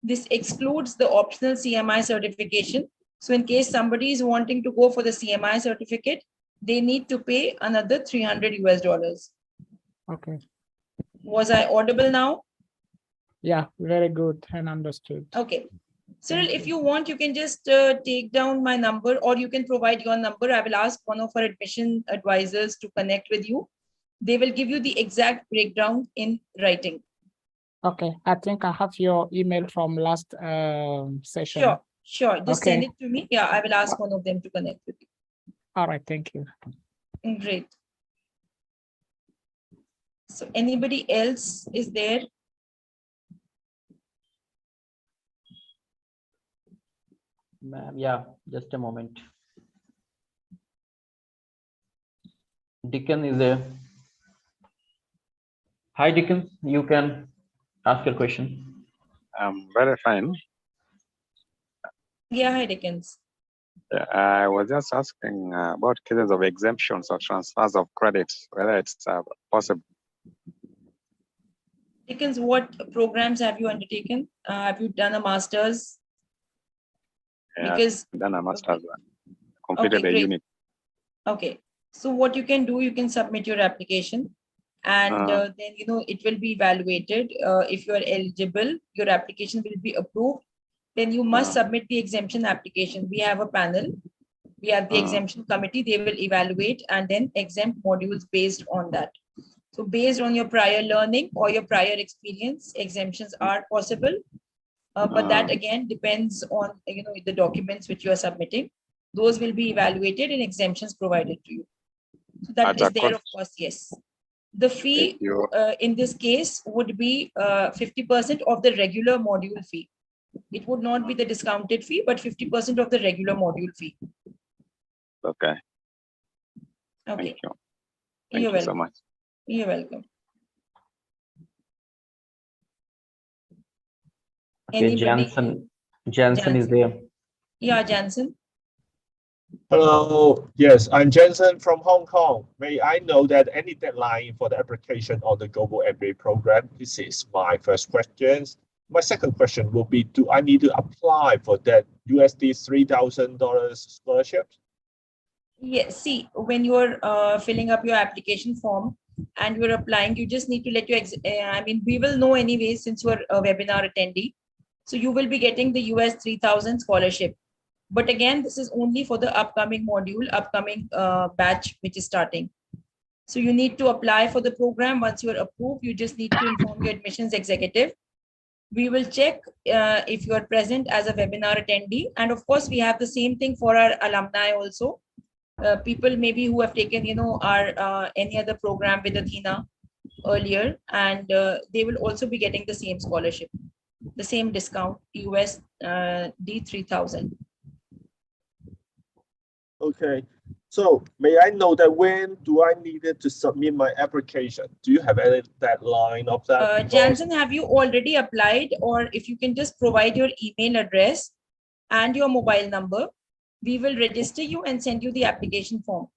S3: This excludes the optional CMI certification. So in case somebody is wanting to go for the CMI certificate, they need to pay another $300.
S4: Okay.
S3: Was I audible now?
S4: Yeah, very good and understood.
S3: Okay. Cyril,
S4: Thank
S3: if you want, you can just take down my number, or you can provide your number. I will ask one of our admission advisors to connect with you. They will give you the exact breakdown in writing.
S4: Okay, I think I have your email from last session.
S3: Sure. Just
S4: Okay.
S3: send it to me. Yeah, I will ask one of them to connect with you.
S4: All right, thank you.
S3: Great. So anybody else is there?
S1: Ma'am, yeah, just a moment. Dickon is there. Hi, Dickon, you can ask your question.
S5: I'm very fine.
S3: Yeah, hi, Dickens.
S5: I was just asking about cases of exemptions or transfers of credits, whether it's possible.
S3: Dickens, what programs have you undertaken? Have you done a master's?
S5: Yeah,
S3: Because
S5: I've done a master's,
S3: okay.
S5: completed
S3: Okay,
S5: a
S3: great.
S5: unit.
S3: Okay, so what you can do, you can submit your application, and then it will be evaluated. If you are eligible, your application will be approved. Then you must submit the exemption application. We have a panel. We have the exemption committee. They will evaluate and then exempt modules based on that. So based on your prior learning or your prior experience, exemptions are possible. But that again depends on the documents which you are submitting. Those will be evaluated and exemptions provided to you. So that is there, of course, yes. The fee in this case would be 50% of the regular module fee. It would not be the discounted fee, but 50% of the regular module fee.
S5: Okay.
S3: Okay.
S5: Thank you.
S3: You're welcome.
S5: So much.
S3: You're welcome.
S1: Okay, Jansen is there.
S3: Yeah, Jansen.
S6: Hello, yes, I'm Jensen from Hong Kong. May I know that any deadline for the application of the Global MBA program? This is my first question. My second question will be, do I need to apply for that USD $3,000 scholarship?
S3: Yes, see, when you're filling up your application form and you're applying, you just need to let your, we will know anyway since you're a webinar attendee. So you will be getting the US 3,000 scholarship. But again, this is only for the upcoming module, upcoming batch, which is starting. So you need to apply for the program. Once you're approved, you just need to inform your admissions executive. We will check if you are present as a webinar attendee. And of course, we have the same thing for our alumni also. People maybe who have taken, our any other program with Athena earlier, and they will also be getting the same scholarship, the same discount, US D3000.
S6: Okay, so may I know that when do I need to submit my application? Do you have any deadline of that?
S3: Jansen, have you already applied? Or if you can just provide your email address and your mobile number, we will register you and send you the application form.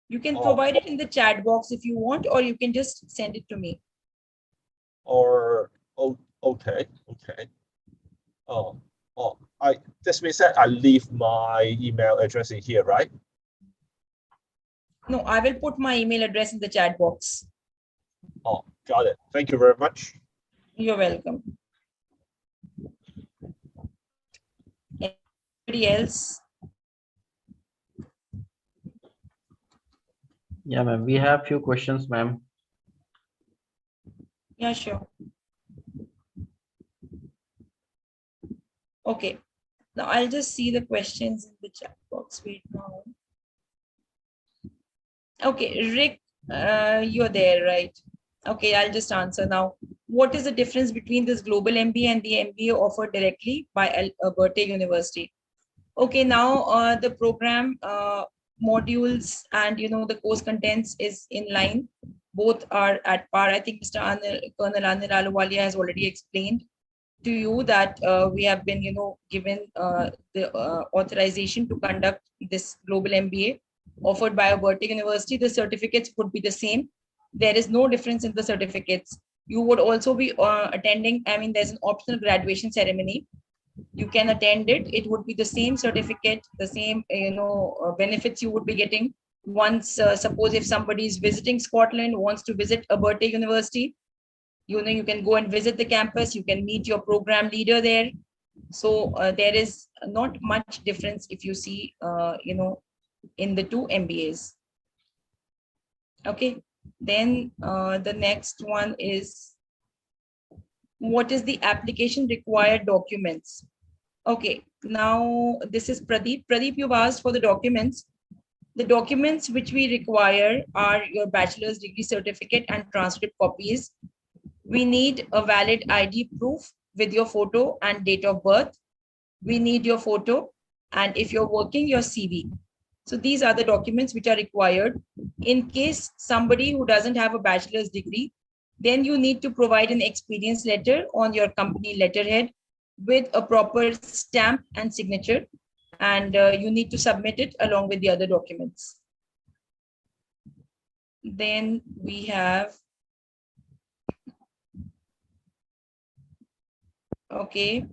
S3: You can provide it in the chat box if you want, or you can just send it to me.
S6: Or, okay. This means that I leave my email address in here, right?
S3: No, I will put my email address in the chat box.
S6: Oh, got it. Thank you very much.
S3: You're welcome. Anybody else?
S1: Yeah, ma'am. We have few questions, ma'am.
S3: Yeah, sure. Okay. Now I'll just see the questions in the chat box. Wait now. Okay, Rick, you're there, right? Okay, I'll just answer now. What is the difference between this Global MBA and the MBA offered directly by Abertay University? Okay, now the program modules and the course contents is in line. Both are at par. I think Mr. Colonel Anil Ahluwalia has already explained to you that we have been given the authorization to conduct this Global MBA offered by Abertay University. The certificates would be the same. There is no difference in the certificates. You would also be attending, I mean, there's an optional graduation ceremony. You can attend it. It would be the same certificate, the same benefits you would be getting. Once suppose if somebody is visiting Scotland, wants to visit Abertay University, you can go and visit the campus. You can meet your program leader there. So there is not much difference if you see in the two MBAs. Okay, then the next one is, what is the application required documents? Okay, now this is Pradeep. Pradeep, you've asked for the documents. The documents which we require are your bachelor's degree certificate and transcript copies. We need a valid ID proof with your photo and date of birth. We need your photo, and if you're working, your CV. So these are the documents which are required. In case somebody who doesn't have a bachelor's degree, then you need to provide an experience letter on your company letterhead with a proper stamp and signature, and you need to submit it along with the other documents. Then we have, okay,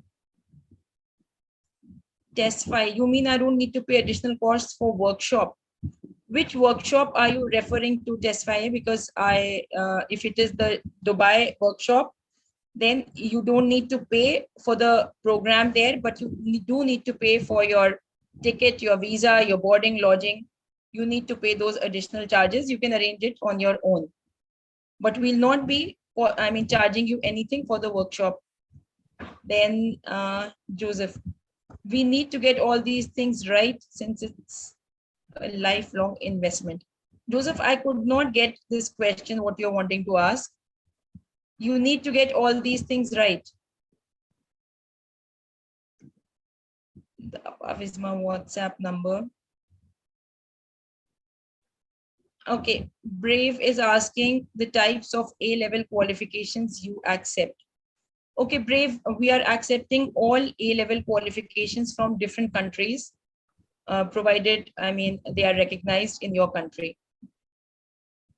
S3: test file. You mean I don't need to pay additional costs for workshop? Which workshop are you referring to, test file? Because if it is the Dubai workshop, then you don't need to pay for the program there, but you do need to pay for your ticket, your visa, your boarding, lodging. You need to pay those additional charges. You can arrange it on your own, but we'll not be, charging you anything for the workshop. Then Joseph, we need to get all these things right since it's a lifelong investment. Joseph, I could not get this question, what you're wanting to ask. You need to get all these things right. The above is my WhatsApp number. Okay, Brave is asking the types of A-level qualifications you accept. Okay, Brave, we are accepting all A-level qualifications from different countries, provided, they are recognized in your country.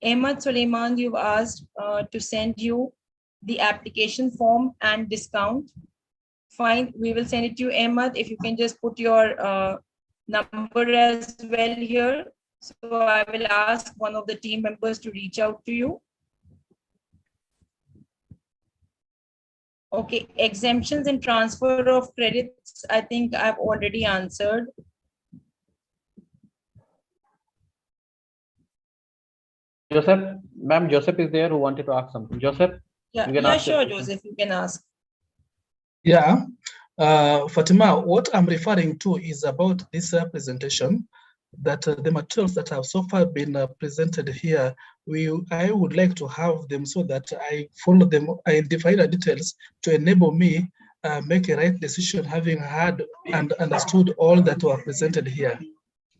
S3: Ahmad Suleiman, you've asked to send you the application form and discount. Fine, we will send it to you, Ahmad. If you can just put your number as well here. So I will ask one of the team members to reach out to you. Okay, exemptions and transfer of credits, I think I've already answered.
S1: Joseph, ma'am, Joseph is there who wanted to ask something. Joseph?
S3: Yeah, sure, Joseph, you can ask.
S7: Yeah, Fatima, what I'm referring to is about this presentation, that the materials that have so far been presented here, I would like to have them so that I follow them, I define the details to enable me make a right decision, having heard and understood all that were presented here.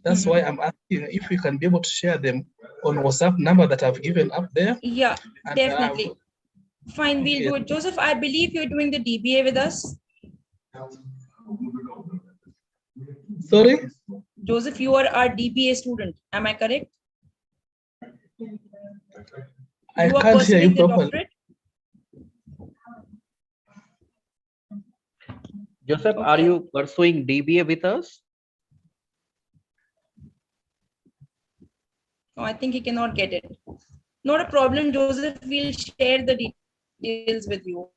S7: That's why I'm asking if we can be able to share them on WhatsApp number that I've given up there.
S3: Yeah, definitely. Fine, we'll do it. Joseph, I believe you're doing the DBA with us.
S7: Sorry?
S3: Joseph, you are our DBA student. Am I correct?
S7: I can't hear you properly.
S1: Joseph, are you pursuing DBA with us?
S3: Oh, I think he cannot get it. Not a problem, Joseph. We'll share the details with you.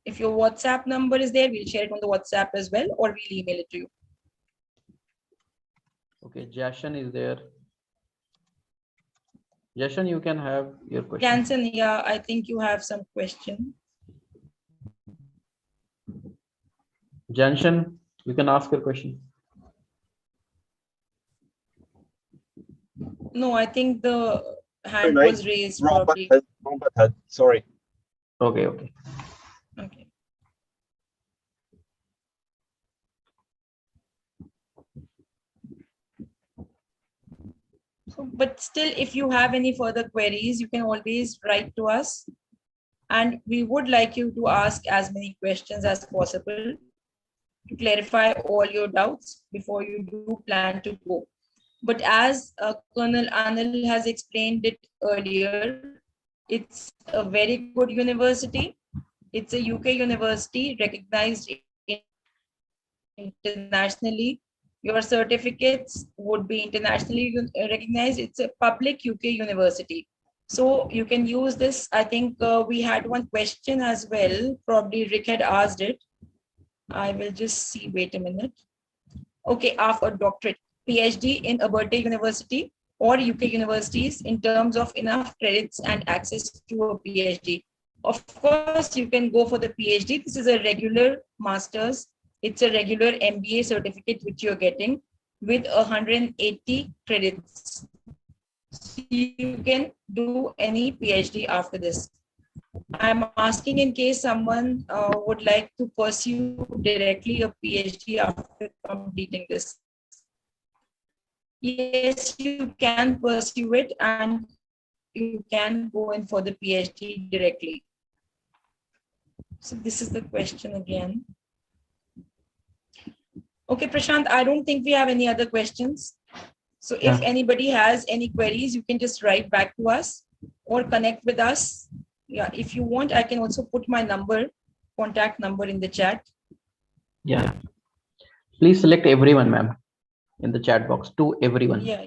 S3: If your WhatsApp number is there, we'll share it on the WhatsApp as well, or we'll email it to you.
S1: Okay, Jashan is there. Jashan, you can have your question.
S3: Jansen, yeah, I think you have some question.
S1: Janshan, you can ask your question.
S3: No, I think the hand
S6: Mate.
S3: was raised
S6: Wrong
S3: probably.
S6: button. Wrong button. Sorry.
S1: Okay, okay.
S3: Okay. So, but still, if you have any further queries, you can always write to us. And we would like you to ask as many questions as possible to clarify all your doubts before you do plan to go. But as Colonel Anil has explained it earlier, it's a very good university. It's a UK university recognized internationally. Your certificates would be internationally recognized. It's a public UK university. So you can use this. I think we had one question as well. Probably Rick had asked it. I will just see, wait a minute. Okay, after doctorate, PhD in Abertay University or UK universities in terms of enough credits and access to a PhD. Of course, you can go for the PhD. This is a regular master's. It's a regular MBA certificate which you're getting with 180 credits. So you can do any PhD after this. I'm asking in case someone would like to pursue directly a PhD after completing this. Yes, you can pursue it and you can go in for the PhD directly. So this is the question again. Okay, Prashant, I don't think we have any other questions. So if anybody has any queries, you can just write back to us or connect with us. Yeah, if you want, I can also put my number, contact number in the chat.
S1: Yeah. Please select everyone, ma'am, in the chat box, to everyone.
S3: Yeah.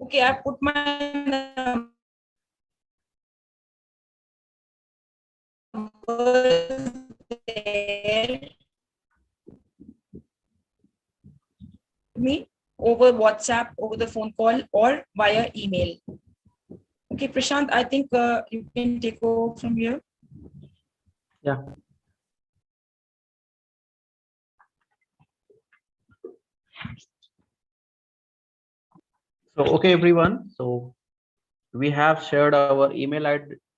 S3: Okay, I put my number there. Me over WhatsApp, over the phone call, or via email. Okay, Prashant, I think you can take over from here.
S1: Yeah. So, okay, everyone. So we have shared our email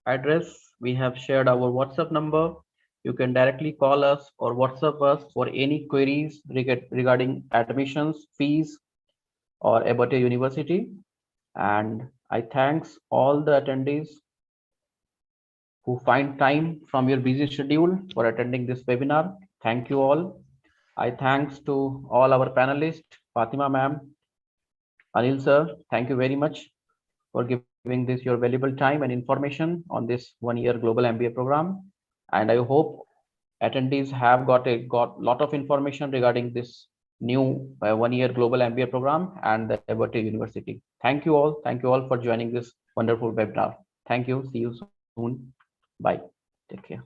S1: address. We have shared our WhatsApp number. You can directly call us or WhatsApp us for any queries regarding admissions, fees, or Abertay University. And I thanks all the attendees who find time from your busy schedule for attending this webinar. Thank you all. I thanks to all our panelists, Fatima ma'am, Anil sir, thank you very much for giving this your valuable time and information on this one-year Global MBA program. And I hope attendees have got lot of information regarding this new one-year Global MBA program and the Abertay University. Thank you all. Thank you all for joining this wonderful webinar. Thank you. See you soon. Bye. Take care.